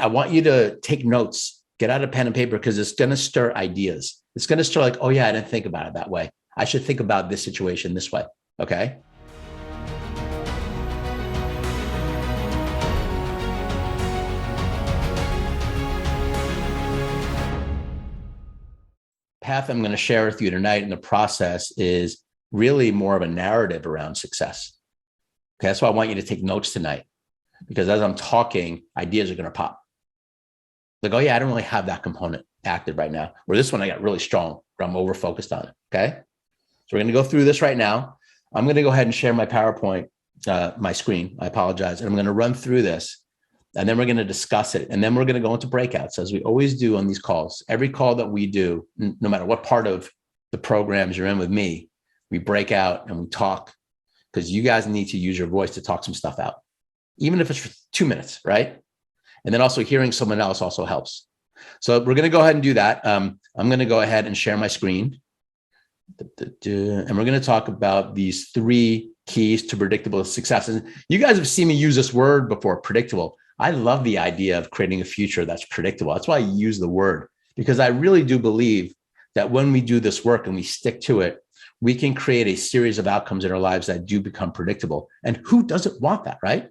I want you to take notes, get out a pen and paper, because it's going to stir ideas. It's going to stir like, oh yeah, I didn't think about it that way. I should think about this situation this way. Okay. Path I'm going to share with you tonight in the process is really more of a narrative around success. Okay. That's why I want you to take notes tonight, because as I'm talking, ideas are going to pop. Like, oh yeah, I don't really have that component active right now. Or this one I got really strong, or I'm over focused on it. Okay. So we're going to go through this right now. I'm going to go ahead and share my PowerPoint, my screen. I apologize. And I'm going to run through this, and then we're going to discuss it. And then we're going to go into breakouts, as we always do on these calls. Every call that we do, no matter what part of the programs you're in with me, we break out and we talk, because you guys need to use your voice to talk some stuff out, even if it's for 2 minutes, right? And then also hearing someone else also helps. So we're going to go ahead and do that. I'm going to go ahead and share my screen. And we're going to talk about these 3 keys to predictable success. And you guys have seen me use this word before, predictable. I love the idea of creating a future that's predictable. That's why I use the word, because I really do believe that when we do this work and we stick to it, we can create a series of outcomes in our lives that do become predictable. And who doesn't want that, right?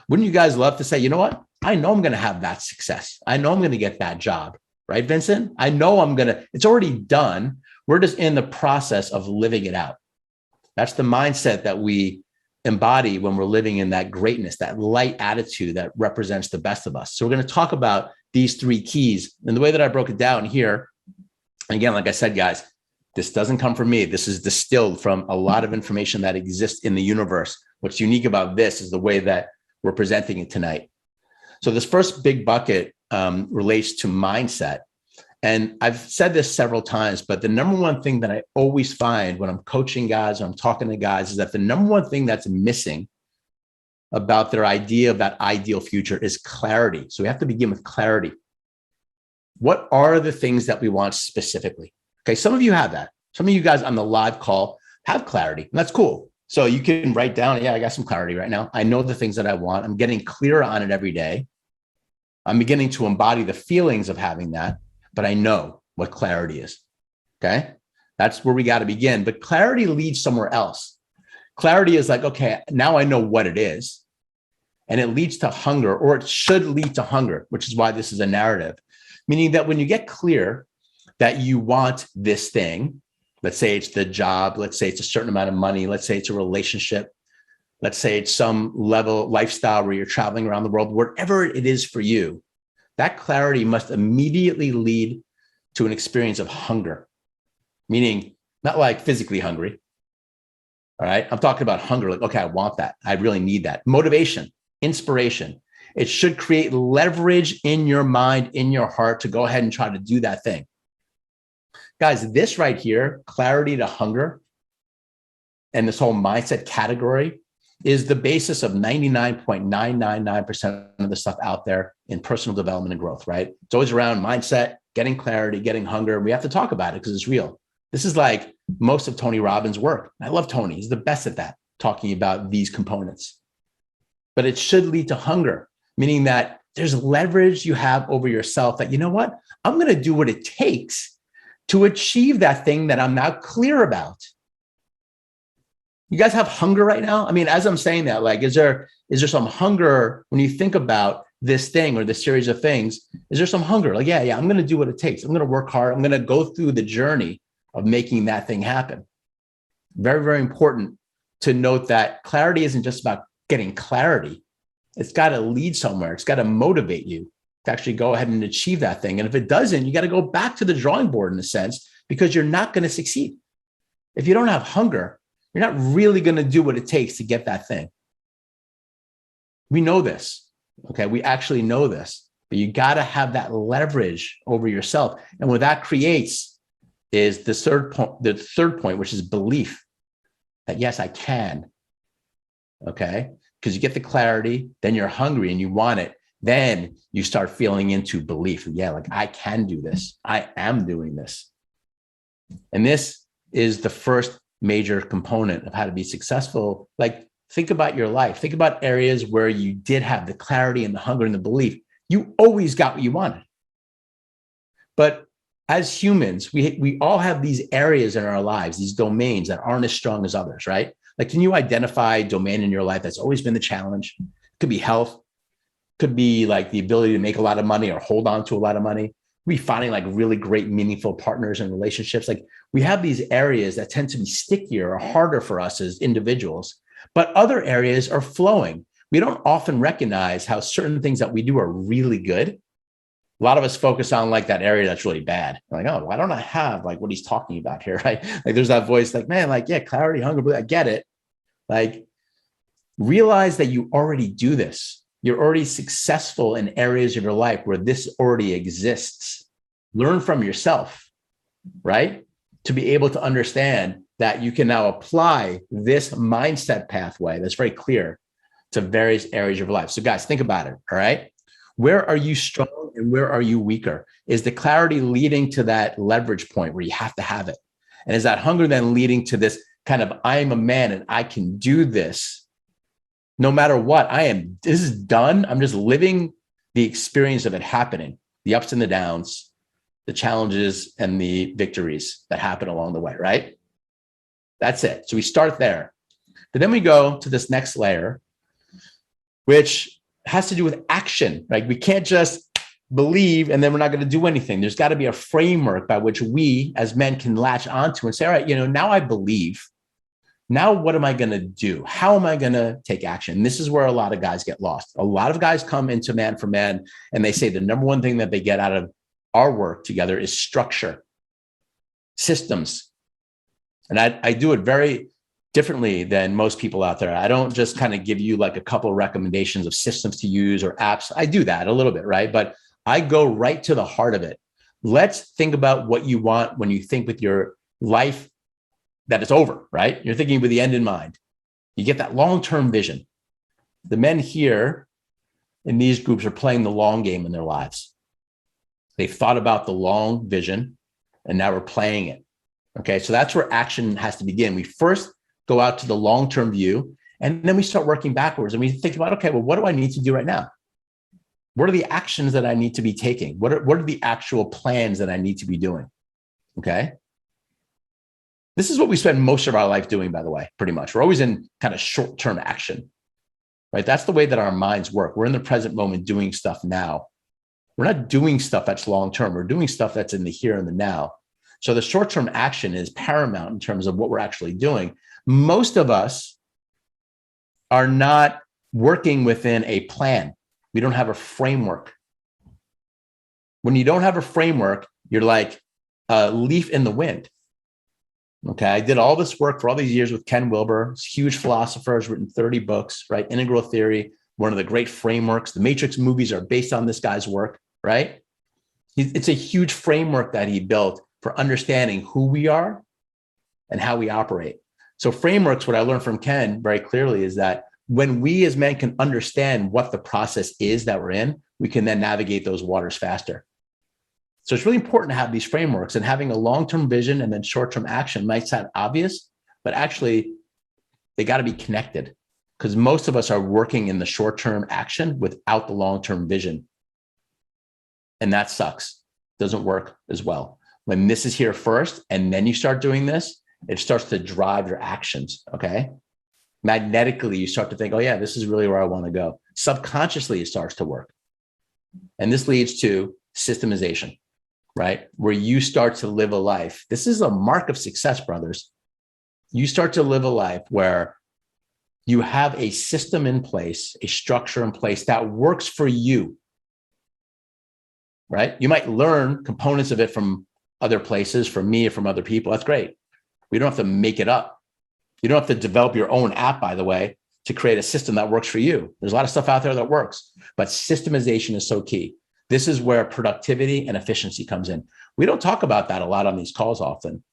Wouldn't you guys love to say, you know what? I know I'm going to have that success. I know I'm going to get that job, right, Vincent? I know it's already done. We're just in the process of living it out. That's the mindset that we embody when we're living in that greatness, that light attitude that represents the best of us. So we're going to talk about these 3 keys. And the way that I broke it down here, again, like I said, guys, this doesn't come from me. This is distilled from a lot of information that exists in the universe. What's unique about this is the way that we're presenting it tonight. So this first big bucket relates to mindset. And I've said this several times, but the number one thing that I always find when I'm coaching guys or I'm talking to guys is that the number one thing that's missing about their idea of that ideal future is clarity. So we have to begin with clarity. What are the things that we want specifically? Okay, some of you have that. Some of you guys on the live call have clarity, and that's cool. So you can write down, yeah, I got some clarity right now. I know the things that I want. I'm getting clearer on it every day. I'm beginning to embody the feelings of having that, but I know what clarity is. Okay, that's where we got to begin. But clarity leads somewhere else. Clarity is like, okay, now I know what it is. And it leads to hunger, or it should lead to hunger, which is why this is a narrative. Meaning that when you get clear that you want this thing, let's say it's the job, let's say it's a certain amount of money, let's say it's a relationship, let's say it's some level lifestyle where you're traveling around the world, whatever it is for you, that clarity must immediately lead to an experience of hunger, meaning not like physically hungry. All right. I'm talking about hunger. Like, okay, I want that. I really need that. Motivation, inspiration. It should create leverage in your mind, in your heart to go ahead and try to do that thing. Guys, this right here, clarity to hunger, and this whole mindset category is the basis of 99.999% of the stuff out there in personal development and growth, right? It's always around mindset, getting clarity, getting hunger. We have to talk about it because it's real. This is like most of Tony Robbins' work. I love Tony. He's the best at that, talking about these components. But it should lead to hunger, meaning that there's leverage you have over yourself that, you know what? I'm going to do what it takes to achieve that thing that I'm now clear about. You guys have hunger right now? I mean, as I'm saying that, like, is there some hunger when you think about this thing or this series of things? Is there some hunger? Like, yeah, I'm going to do what it takes. I'm going to work hard. I'm going to go through the journey of making that thing happen. Very, very important to note that clarity isn't just about getting clarity. It's got to lead somewhere. It's got to motivate you to actually go ahead and achieve that thing. And if it doesn't, you got to go back to the drawing board in a sense, because you're not going to succeed. If you don't have hunger, you're not really going to do what it takes to get that thing. We know this. Okay. We actually know this, but you got to have that leverage over yourself. And what that creates is the third point, which is belief that, yes, I can. Okay. Because you get the clarity, then you're hungry and you want it. Then you start feeling into belief. Yeah, like I can do this. I am doing this. And this is the first major component of how to be successful. Like, think about your life. Think about areas where you did have the clarity and the hunger and the belief. you always got what you wanted. But as humans, we all have these areas in our lives, these domains that aren't as strong as others, right? Like, can you identify a domain in your life that's always been the challenge? It could be health, could be like the ability to make a lot of money or hold on to a lot of money. We finding like really great, meaningful partners and relationships. Like, we have these areas that tend to be stickier or harder for us as individuals, but other areas are flowing. We don't often recognize how certain things that we do are really good. A lot of us focus on like that area that's really bad. Like, oh, why don't I have like what he's talking about here, right? Like, there's that voice like, man, like, yeah, clarity, hunger, I get it. Like, realize that you already do this. You're already successful in areas of your life where this already exists. Learn from yourself, right? To be able to understand that you can now apply this mindset pathway that's very clear to various areas of your life. So guys, think about it, all right? Where are you strong and where are you weaker? Is the clarity leading to that leverage point where you have to have it? And is that hunger then leading to this kind of, I am a man and I can do this no matter what? This is done. I'm just living the experience of it happening, the ups and the downs, the challenges and the victories that happen along the way, right? That's it. So we start there. But then we go to this next layer, which has to do with action, right? We can't just believe and then we're not going to do anything. There's got to be a framework by which we as men can latch onto and say, all right, now I believe. Now, what am I going to do? How am I going to take action? And this is where a lot of guys get lost. A lot of guys come into Man for Man and they say the number one thing that they get out of our work together is structure, systems. And I do it very differently than most people out there. I don't just kind of give you like a couple of recommendations of systems to use or apps. I do that a little bit, right? But I go right to the heart of it. Let's think about what you want when you think with your life that it's over, right? You're thinking with the end in mind. You get that long-term vision. The men here in these groups are playing the long game in their lives. They've thought about the long vision and now we're playing it. Okay, so that's where action has to begin. We first go out to the long-term view, and then we start working backwards and we think about, okay, well, what do I need to do right now? What are the actions that I need to be taking? What are the actual plans that I need to be doing? Okay. This is what we spend most of our life doing, by the way, pretty much. We're always in kind of short-term action, right? That's the way that our minds work. We're in the present moment doing stuff now. We're not doing stuff that's long-term. We're doing stuff that's in the here and the now. So the short-term action is paramount in terms of what we're actually doing. Most of us are not working within a plan. We don't have a framework. When you don't have a framework, you're like a leaf in the wind. Okay, I did all this work for all these years with Ken Wilber. He's a huge philosopher, has written 30 books, right? Integral theory, one of the great frameworks. The Matrix movies are based on this guy's work, right? It's a huge framework that he built for understanding who we are and how we operate. So frameworks, what I learned from Ken very clearly is that when we as men can understand what the process is that we're in, we can then navigate those waters faster. So it's really important to have these frameworks, and having a long-term vision and then short-term action might sound obvious, but actually they got to be connected, because most of us are working in the short-term action without the long-term vision. And that sucks. Doesn't work as well. When this is here first, and then you start doing this, it starts to drive your actions, okay? Magnetically, you start to think, oh yeah, this is really where I want to go. Subconsciously, it starts to work. And this leads to systemization, right? Where you start to live a life. This is a mark of success, brothers. You start to live a life where you have a system in place, a structure in place that works for you, right? You might learn components of it from other places, from me or from other people. That's great. We don't have to make it up. You don't have to develop your own app, by the way, to create a system that works for you. There's a lot of stuff out there that works, but systemization is so key. This is where productivity and efficiency comes in. We don't talk about that a lot on these calls often,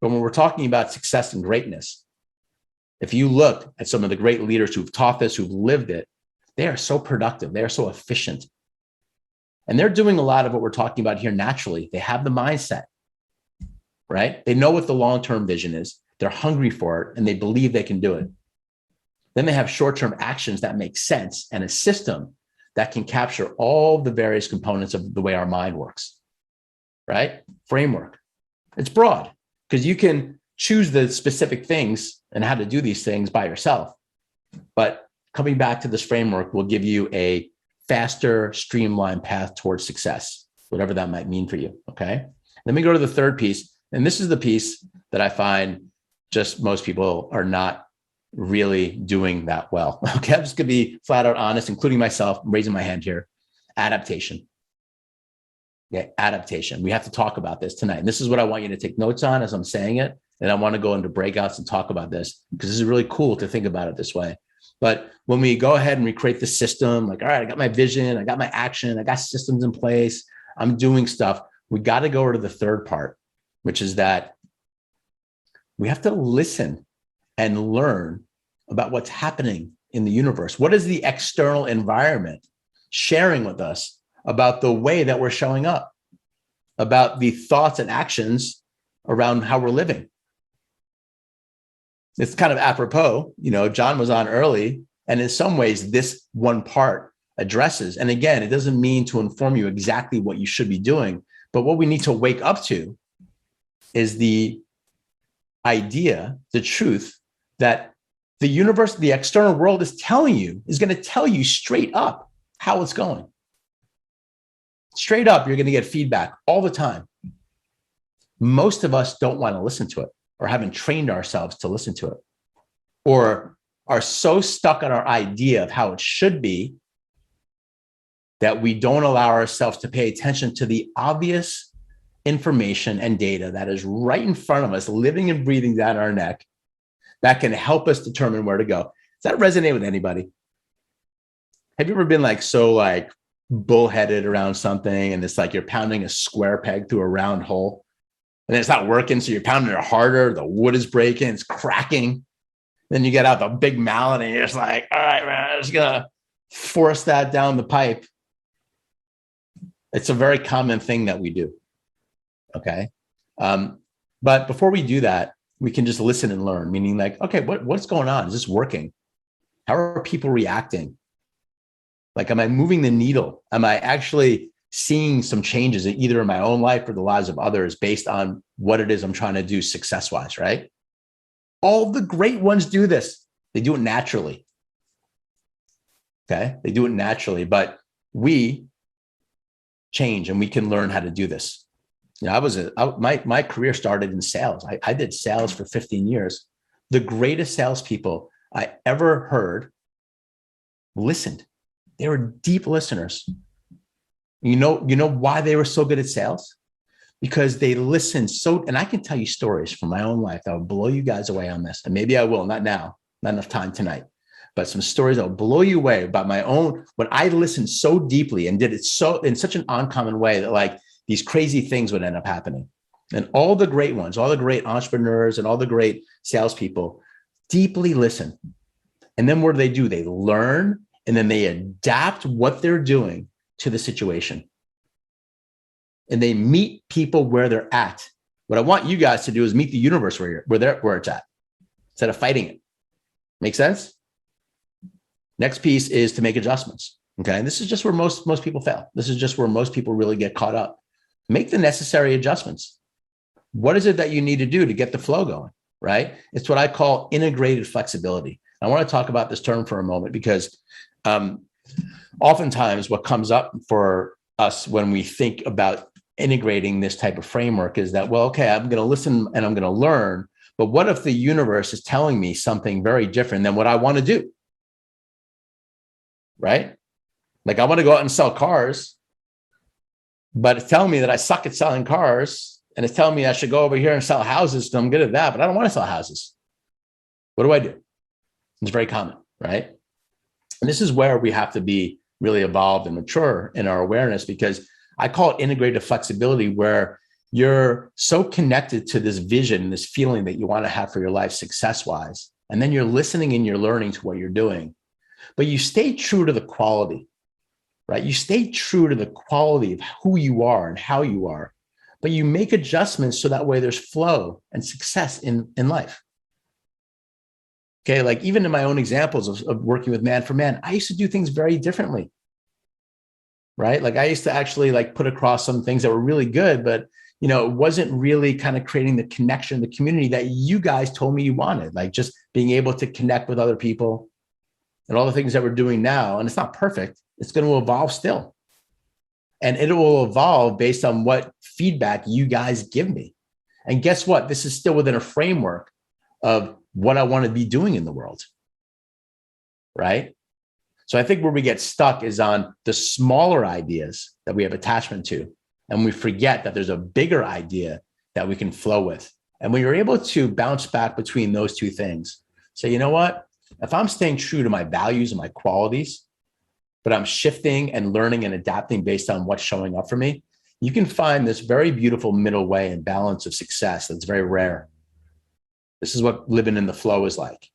but when we're talking about success and greatness, if you look at some of the great leaders who've taught this, who've lived it, they are so productive. They are so efficient. And they're doing a lot of what we're talking about here naturally. They have the mindset, right? They know what the long-term vision is. They're hungry for it, and they believe they can do it. Then they have short-term actions that make sense and a system that can capture all the various components of the way our mind works, right? Framework. It's broad because you can choose the specific things and how to do these things by yourself. But coming back to this framework will give you a faster, streamlined path towards success, whatever that might mean for you, okay? Let me go to the third piece. And this is the piece that I find just most people are not really doing that well. Okay, I'm just gonna be flat out honest, including myself. I'm raising my hand here. Adaptation. Yeah, adaptation. We have to talk about this tonight. And this is what I want you to take notes on as I'm saying it. And I want to go into breakouts and talk about this because this is really cool to think about it this way. But when we go ahead and we create the system, like, all right, I got my vision, I got my action, I got systems in place, I'm doing stuff. We got to go over to the third part, which is that we have to listen and learn about what's happening in the universe. What is the external environment sharing with us about the way that we're showing up, about the thoughts and actions around how we're living? It's kind of apropos, John was on early, and in some ways, this one part addresses. And again, it doesn't mean to inform you exactly what you should be doing, but what we need to wake up to is the idea, the truth that the universe, the external world is going to tell you straight up how it's going. Straight up, you're going to get feedback all the time. Most of us don't want to listen to it or haven't trained ourselves to listen to it or are so stuck on our idea of how it should be that we don't allow ourselves to pay attention to the obvious information and data that is right in front of us, living and breathing down our neck, that can help us determine where to go. Does that resonate with anybody? Have you ever been so bullheaded around something and it's like you're pounding a square peg through a round hole and it's not working, so you're pounding it harder, the wood is breaking, it's cracking. Then you get out the big mallet and you're just like, all right, man, I'm just gonna force that down the pipe. It's a very common thing that we do. Okay. But before we do that, we can just listen and learn, meaning okay, what's going on? Is this working? How are people reacting? Am I moving the needle? Am I actually seeing some changes in either in my own life or the lives of others based on what it is I'm trying to do success-wise, right? All the great ones do this. They do it naturally. Okay. They do it naturally, but we change and we can learn how to do this. My career started in sales. I did sales for 15 years. The greatest salespeople I ever heard listened. They were deep listeners. You know why they were so good at sales? Because they listened and I can tell you stories from my own life that will blow you guys away on this. And maybe I will, not now, not enough time tonight, but some stories that will blow you away about my own, when I listened so deeply and did it so in such an uncommon way that these crazy things would end up happening. And all the great ones, all the great entrepreneurs and all the great salespeople deeply listen. And then what do? They learn and then they adapt what they're doing to the situation. And they meet people where they're at. What I want you guys to do is meet the universe where it's at, instead of fighting it. Make sense? Next piece is to make adjustments. Okay. And this is just where most people fail. This is just where most people really get caught up. Make the necessary adjustments. What is it that you need to do to get the flow going, right? It's what I call integrated flexibility. I want to talk about this term for a moment because oftentimes what comes up for us when we think about integrating this type of framework is that, well, okay, I'm going to listen and I'm going to learn, but what if the universe is telling me something very different than what I want to do? Right? I want to go out and sell cars, but it's telling me that I suck at selling cars, and it's telling me I should go over here and sell houses, so I'm good at that, but I don't want to sell houses. What do I do? It's very common, right? And this is where we have to be really evolved and mature in our awareness, because I call it integrated flexibility, where you're so connected to this vision, this feeling that you want to have for your life success-wise, and then you're listening and you're learning to what you're doing, but you stay true to the quality, right? You stay true to the quality of who you are and how you are, but you make adjustments so that way there's flow and success in life. Okay, even in my own examples of working with Man for Man, I used to do things very differently. right? Like I used to actually like put across some things that were really good, but it wasn't really kind of creating the connection, the community that you guys told me you wanted, like just being able to connect with other people and all the things that we're doing now. And it's not perfect. It's going to evolve still. And it will evolve based on what feedback you guys give me. And guess what? This is still within a framework of what I want to be doing in the world, right? So I think where we get stuck is on the smaller ideas that we have attachment to. And we forget that there's a bigger idea that we can flow with. And when you're able to bounce back between those two things, say, you know what? If I'm staying true to my values and my qualities, but I'm shifting and learning and adapting based on what's showing up for me, you can find this very beautiful middle way and balance of success that's very rare. This is what living in the flow is like.